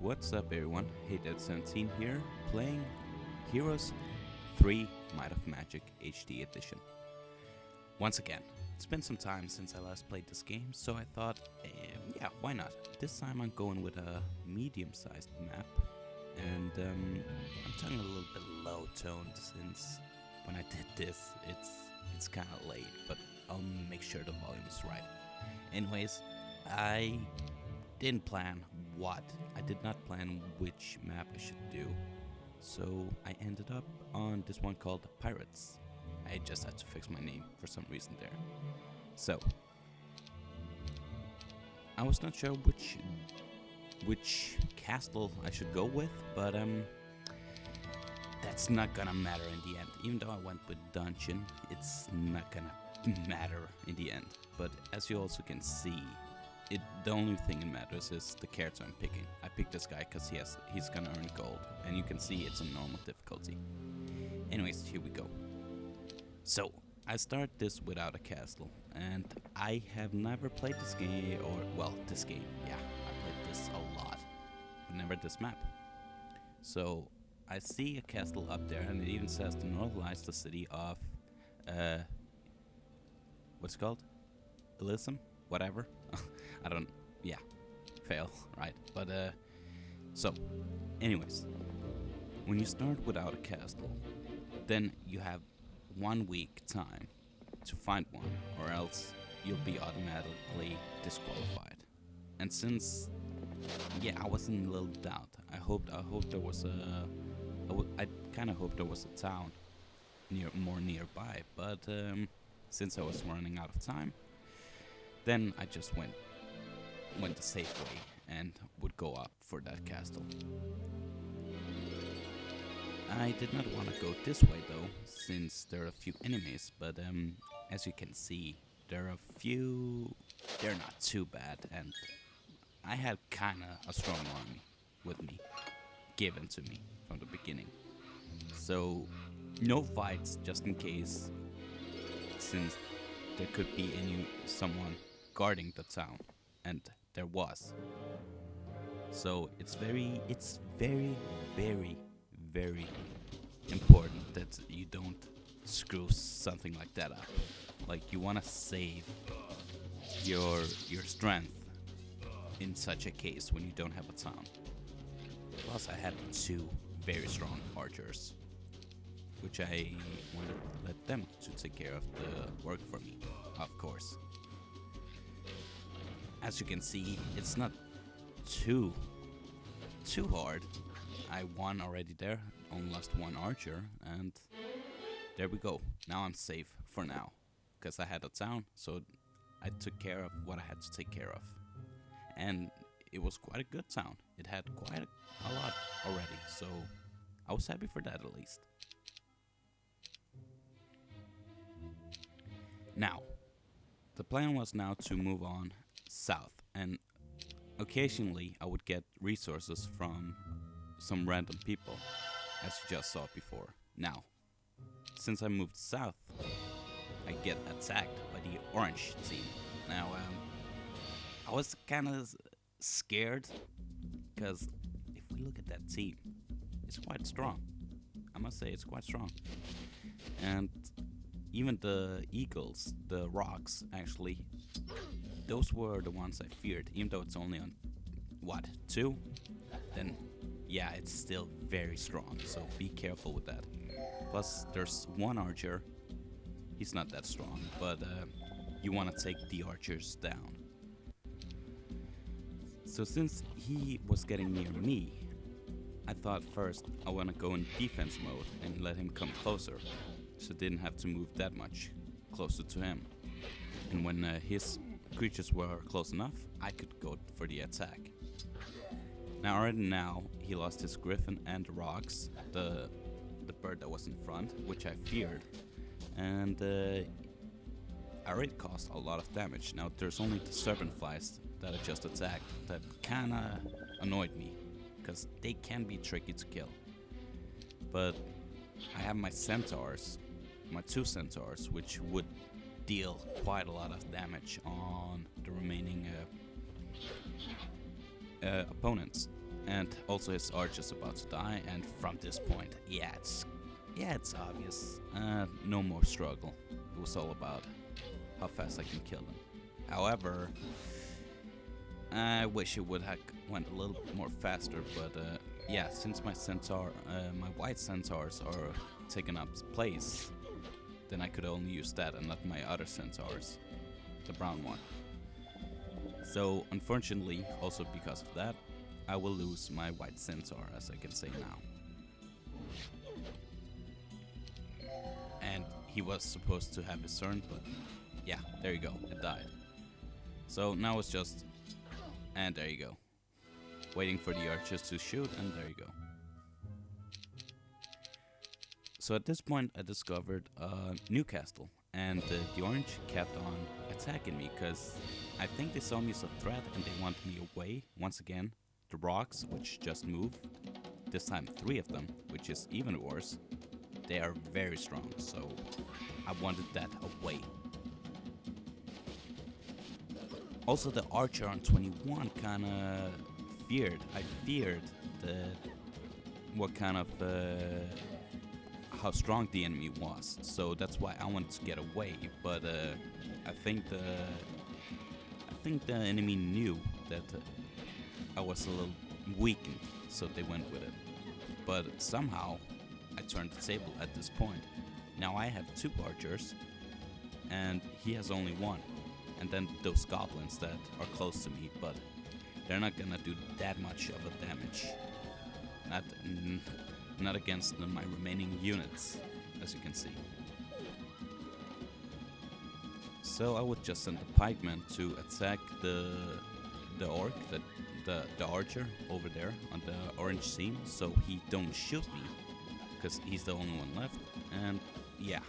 What's up, everyone? Hey, Dead17 here, playing Heroes 3 Might of Magic HD Edition. Once again, it's been some time since I last played this game, so I thought, yeah, why not? This time I'm going with a medium-sized map, and I'm talking a little bit low-toned since when I did this, it's kind of late, but I'll make sure the volume is right. Anyways, I didn't plan what. I did not plan which map I should do. So I ended up on this one called Pirates. I just had to fix my name for some reason there. So I was not sure which castle I should go with, but that's not gonna matter in the end. Even though I went with Dungeon, it's not gonna matter in the end. But as you also can see, the only thing that matters is the character I'm picking. I picked this guy because he's gonna earn gold, and you can see it's a normal difficulty. Anyways, here we go. So I start this without a castle, and I have never played this game, this game. Yeah, I played this a lot, but never this map. So I see a castle up there, and it even says to normalize the city of, what's it called? Elysium? Whatever. I don't, yeah, fail, right? But, so, anyways, when you start without a castle, then you have 1 week time to find one, or else you'll be automatically disqualified. And since, yeah, I was in a little doubt. I hoped there was I kind of hoped there was a town more nearby, but since I was running out of time, then I just went the safe way and would go up for that castle. I did not want to go this way though, since there are a few enemies, but as you can see, there are a few, they're not too bad, and I had kinda a strong army with me, given to me from the beginning. So, no fights just in case, since there could be someone guarding the town, and there was. So it's very, very important that you don't screw something like that up. Like, you want to save your strength in such a case when you don't have a town. Plus, I had 2 very strong archers, which I wanted to let them to take care of the work for me, of course. As you can see, it's not too hard. I won already there, only lost 1 archer, and there we go. Now I'm safe for now, because I had a town, so I took care of what I had to take care of. And it was quite a good town. It had quite a lot already, so I was happy for that at least. Now, the plan was now to move on south, and occasionally I would get resources from some random people, as you just saw before. Now, since I moved south, I get attacked by the orange team. Now, I was kind of scared, because if we look at that team, it's quite strong. I must say, it's quite strong. And even the eagles, the rocks, actually, those were the ones I feared. Even though it's only on, 2? Then, yeah, it's still very strong, so be careful with that. Plus, there's 1 archer. He's not that strong, but you want to take the archers down. So since he was getting near me, I thought first I want to go in defense mode and let him come closer, so I didn't have to move that much closer to him. And when his creatures were close enough, I could go for the attack. Now, already now, he lost his griffin and the rocks, the bird that was in front, which I feared, and I already caused a lot of damage. Now, there's only the serpent flies that I just attacked that kinda annoyed me, because they can be tricky to kill. But I have my centaurs, my 2 centaurs, which would deal quite a lot of damage on the remaining opponents. and also his arch is about to die. And from this point, it's obvious. No more struggle. It was all about how fast I can kill them. However, I wish it would have went a little bit more faster, but yeah, since my white centaurs are taking up place, then I could only use that and not my other centaurs, the brown one. So unfortunately, also because of that, I will lose my white centaur, as I can say now. And he was supposed to have his turn, but yeah, there you go, it died. So now it's just, and there you go. Waiting for the archers to shoot, and there you go. So at this point I discovered a new castle, and the orange kept on attacking me, because I think they saw me as a threat and they want me away. Once again, the rocks, which just moved, this time 3 of them, which is even worse, they are very strong, so I wanted that away. Also, the archer on 21 kinda I feared what kind of how strong the enemy was, so that's why I wanted to get away. But I think the enemy knew that I was a little weakened, so they went with it. But somehow I turned the table at this point. Now I have 2 archers, and he has only 1. And then those goblins that are close to me, but they're not gonna do that much of a damage. Not against my remaining units, as you can see. So I would just send the pikeman to attack the orc, the archer over there on the orange scene, so he don't shoot me, because he's the only one left. And yeah,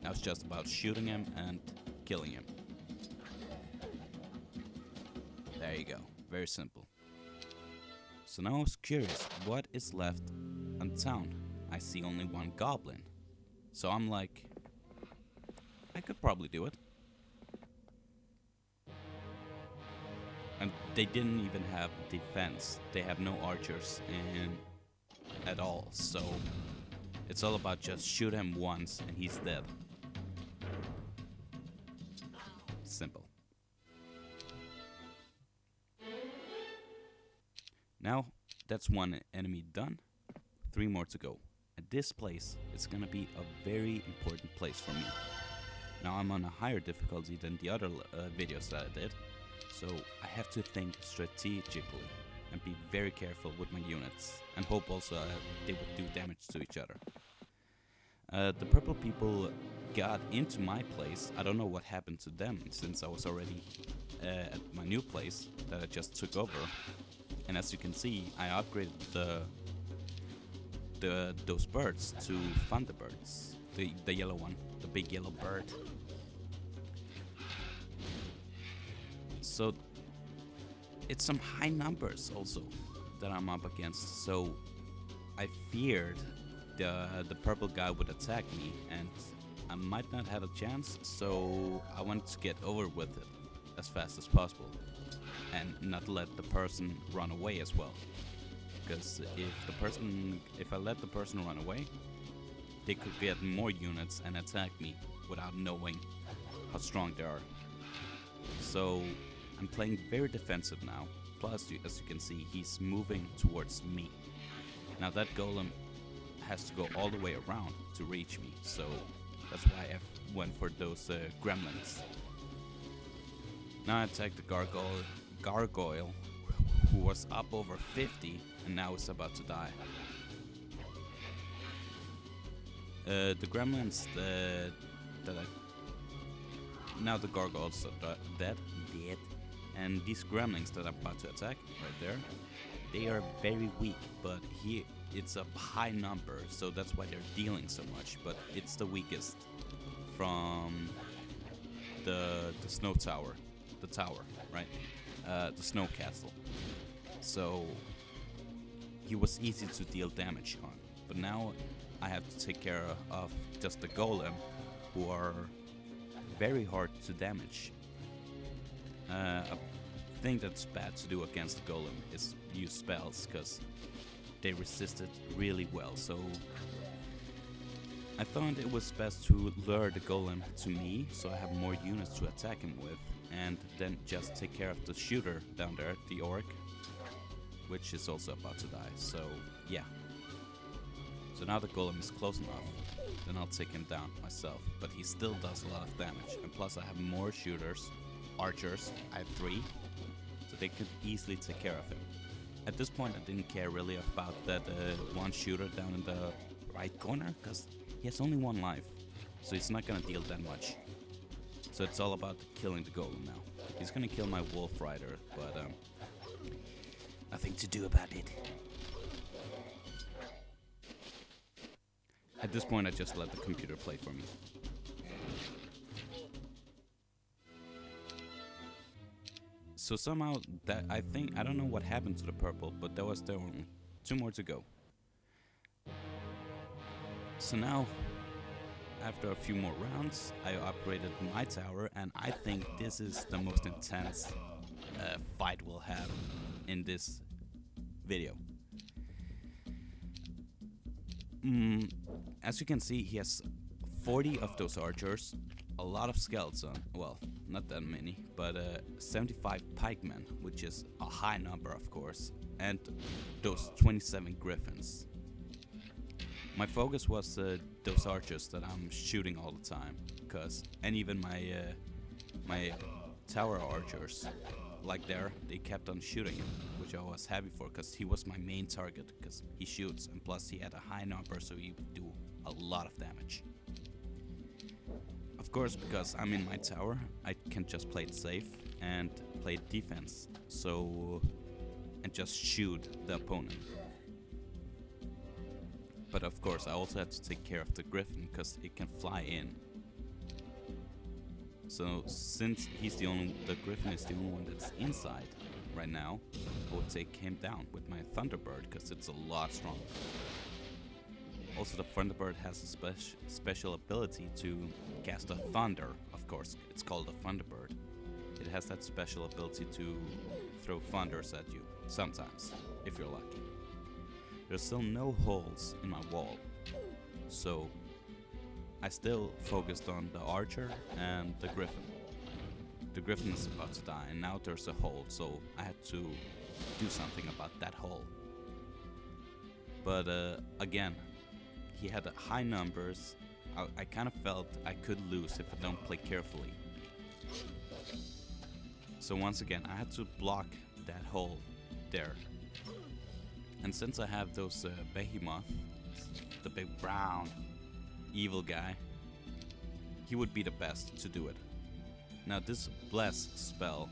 now it's just about shooting him and killing him. There you go, very simple. So now I was curious, what is left on town? I see only 1 goblin. So I'm like, I could probably do it. And they didn't even have defense. They have no archers at all. So it's all about just shoot him once and he's dead. Simple. Now, that's 1 enemy done, 3 more to go. At this place, it's gonna be a very important place for me. Now I'm on a higher difficulty than the other videos that I did, so I have to think strategically and be very careful with my units, and hope also they would do damage to each other. The purple people got into my place. I don't know what happened to them, since I was already at my new place that I just took over. And as you can see, I upgraded those birds to Thunderbirds. The yellow one, the big yellow bird. So it's some high numbers also that I'm up against. So I feared the purple guy would attack me, and I might not have a chance. So I wanted to get over with it as fast as possible, and not let the person run away as well. Because if I let the person run away, they could get more units and attack me without knowing how strong they are. So I'm playing very defensive now. Plus, as you can see, he's moving towards me. Now that golem has to go all the way around to reach me, so that's why I went for those gremlins. Now I attacked the gargoyle, who was up over 50 and now is about to die. The gremlins now the gargoyles are dead, and these gremlins that I'm about to attack right there, they are very weak, but it's a high number, so that's why they're dealing so much. But it's the weakest from the snow tower, right? The snow castle. So he was easy to deal damage on. But now I have to take care of just the golem, who are very hard to damage. thing that's bad to do against the golem is use spells, because they resist it really well. So I thought it was best to lure the golem to me, so I have more units to attack him with, and then just take care of the shooter down there, the orc, which is also about to die. So yeah. So now the golem is close enough, then I'll take him down myself. But he still does a lot of damage, and plus I have more shooters, archers. I have 3, so they could easily take care of him. At this point I didn't care really about that one shooter down in the right corner, because he has only 1 life, so he's not gonna deal that much. So it's all about killing the golem now. He's gonna kill my wolf rider, but nothing to do about it. At this point I just let the computer play for me. So somehow that I don't know what happened to the purple, but that was there only 2 more to go. So now, after a few more rounds, I upgraded my tower, and I think this is the most intense fight we'll have in this video. As you can see, he has 40 of those archers, a lot of skeleton, well, not that many, but 75 pikemen, which is a high number of course, and those 27 griffins. My focus was those archers that I'm shooting all the time, and even my tower archers, like there, they kept on shooting him, which I was happy for, because he was my main target, because he shoots, and plus he had a high number, so he would do a lot of damage. Of course, because I'm in my tower, I can just play it safe and play defense, and just shoot the opponent. But of course, I also have to take care of the griffin, because it can fly in. So since the griffin is the only one that's inside right now, I would take him down with my Thunderbird, because it's a lot stronger. Also, the Thunderbird has a special ability to cast a thunder. Of course, it's called a Thunderbird. It has that special ability to throw thunders at you, sometimes, if you're lucky. There's still no holes in my wall, so I still focused on the archer and the griffin. The griffin is about to die, and now there's a hole, so I had to do something about that hole. But again, he had high numbers. I kind of felt I could lose if I don't play carefully. So once again, I had to block that hole there. And since I have those behemoth, the big brown evil guy, he would be the best to do it. Now this bless spell,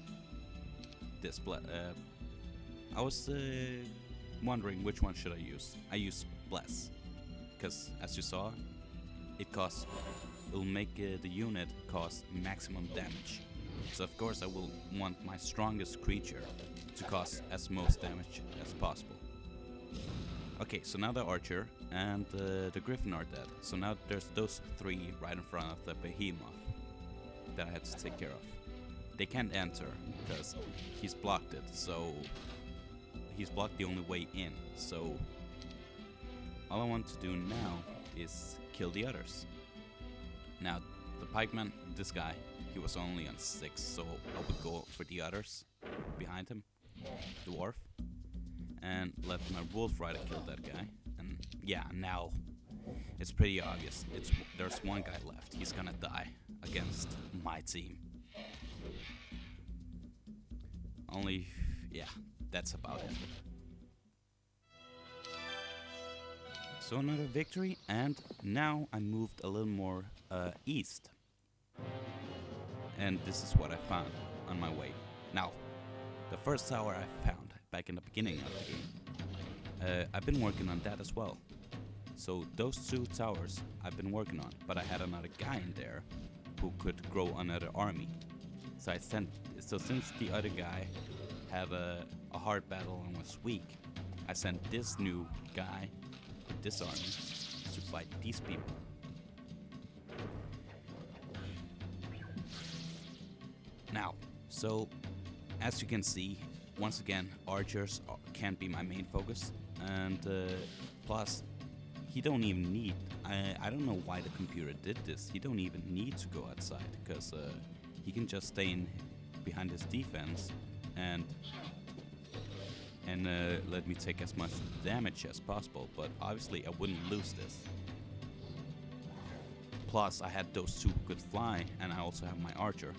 I was wondering which one should I use. I use bless, because as you saw, it'll make the unit cause maximum damage. So of course I will want my strongest creature to cause as most damage as possible. Okay, so now the archer and the griffin are dead. So now there's those 3 right in front of the behemoth that I had to take care of. They can't enter because he's blocked it, so he's blocked the only way in. So all I want to do now is kill the others. Now the pikeman, this guy, he was only on 6, so I would go for the others behind him, dwarf, and let my wolf rider kill that guy. And yeah, now it's pretty obvious. There's one guy left. He's gonna die against my team. Yeah, that's about it. So another victory, and now I moved a little more east. And this is what I found on my way. Now, the first tower I found back in the beginning of the game, I've been working on that as well. So those 2 towers I've been working on, but I had another guy in there who could grow another army. So since the other guy had a hard battle and was weak, I sent this new guy, this army, to fight these people. Now, so As you can see, once again, archers can't be my main focus, and plus, he don't even need. I don't know why the computer did this. He don't even need to go outside because he can just stay in behind his defense and let me take as much damage as possible. But obviously, I wouldn't lose this. Plus, I had those two who could fly, and I also have my archer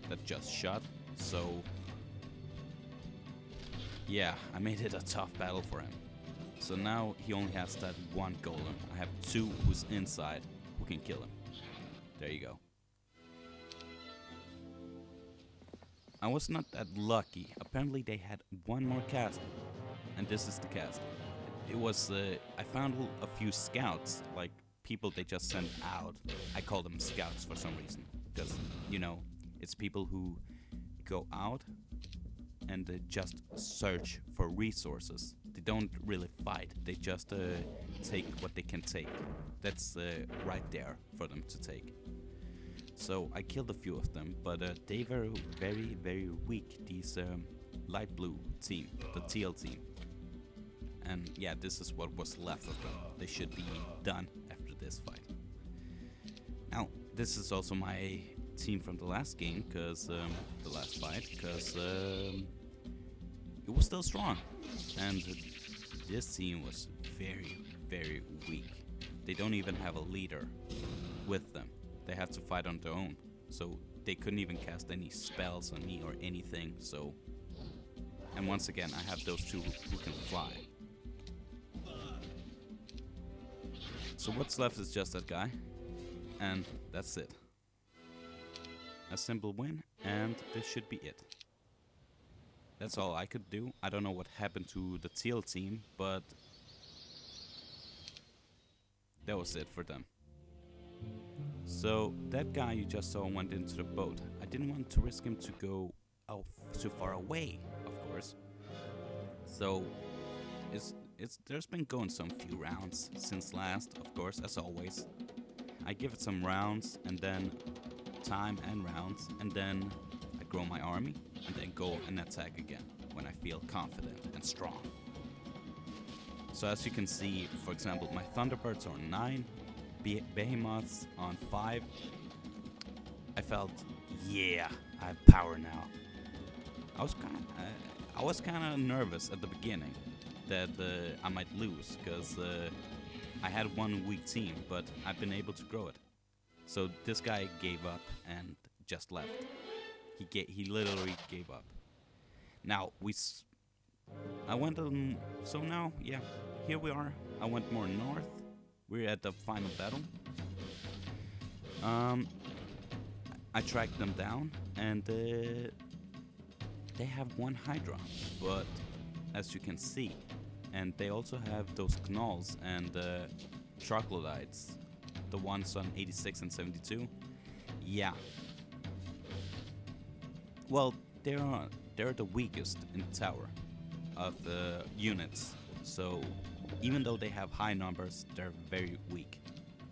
that just shot. So yeah, I made it a tough battle for him. So now he only has that one golem. I have two who's inside who can kill him. There you go. I was not that lucky. Apparently they had one more cast, and this is the cast. It was I found a few scouts, like people they just sent out. I call them scouts for some reason, because you know it's people who go out and they just search for resources. They don't really fight. They just take what they can take. That's right there for them to take. So I killed a few of them, but they were very, very weak. These light blue team, the teal team. And yeah, this is what was left of them. They should be done after this fight. Now, this is also my team from the last game, because the last fight, because it was still strong, and this team was very, very weak. They don't even have a leader with them. They have to fight on their own, so they couldn't even cast any spells on me or anything. So, and once again, I have those two who can fly. So what's left is just that guy, and that's it. A simple win, and this should be it. That's all I could do. I don't know what happened to the teal team, but that was it for them. So that guy you just saw went into the boat. I didn't want to risk him to go too far away, of course. So there's been going some few rounds since last, of course, as always. I give it some rounds, and then time and rounds, and then I grow my army, and then go and attack again when I feel confident and strong. So as you can see, for example, my Thunderbirds are on 9, Behemoths on 5. I felt, yeah, I have power now. I was kind of nervous at the beginning that I might lose, because I had one weak team, but I've been able to grow it. So this guy gave up and just left. He literally gave up. Now I went so now, yeah, here we are. I went more north. We're at the final battle. I tracked them down, and they have one Hydra, but as you can see, and they also have those Gnolls and Troglodytes, the ones on 86 and 72. Yeah. Well, they're the weakest in the tower of the units. So even though they have high numbers, they're very weak.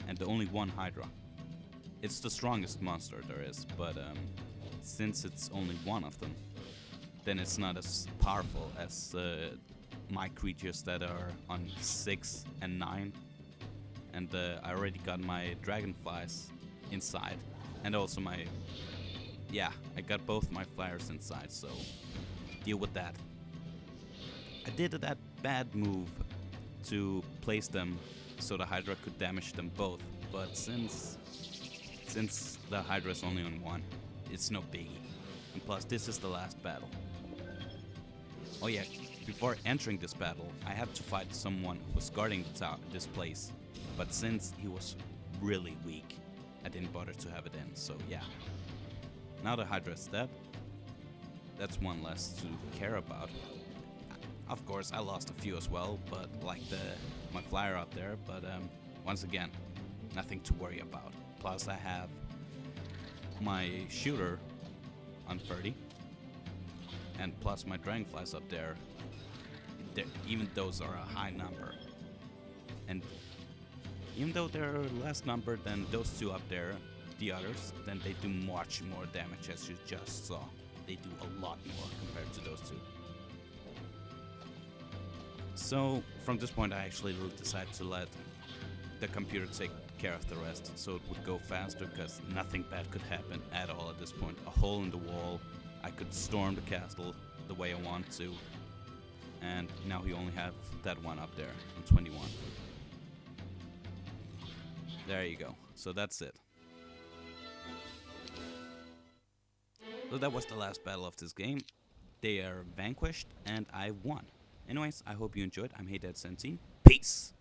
And the only one Hydra. It's the strongest monster there is, but since it's only one of them, then it's not as powerful as my creatures that are on 6 and 9. And I already got my dragonflies inside, and also I got both my flyers inside, so deal with that. I did that bad move to place them so the Hydra could damage them both, but since the Hydra is only on 1, it's no biggie. And plus, this is the last battle. Oh yeah, before entering this battle, I had to fight someone who was guarding this place. But since he was really weak, I didn't bother to have it in, so yeah. Now the Hydra is dead. That's one less to care about. Of course, I lost a few as well, but like my flyer out there, but once again, nothing to worry about. Plus I have my shooter on 30, and plus my dragonflies up there. Even those are a high number. And even though they're less number than those two up there, the others, then they do much more damage, as you just saw. they do a lot more compared to those two. So from this point, I actually decided to let the computer take care of the rest, so it would go faster, because nothing bad could happen at all at this point. A hole in the wall, I could storm the castle the way I want to, and now we only have that one up there in 21. There you go. So that's it. So that was the last battle of this game. They are vanquished, and I won. Anyways, I hope you enjoyed. I'm HeyDadSensei. Peace!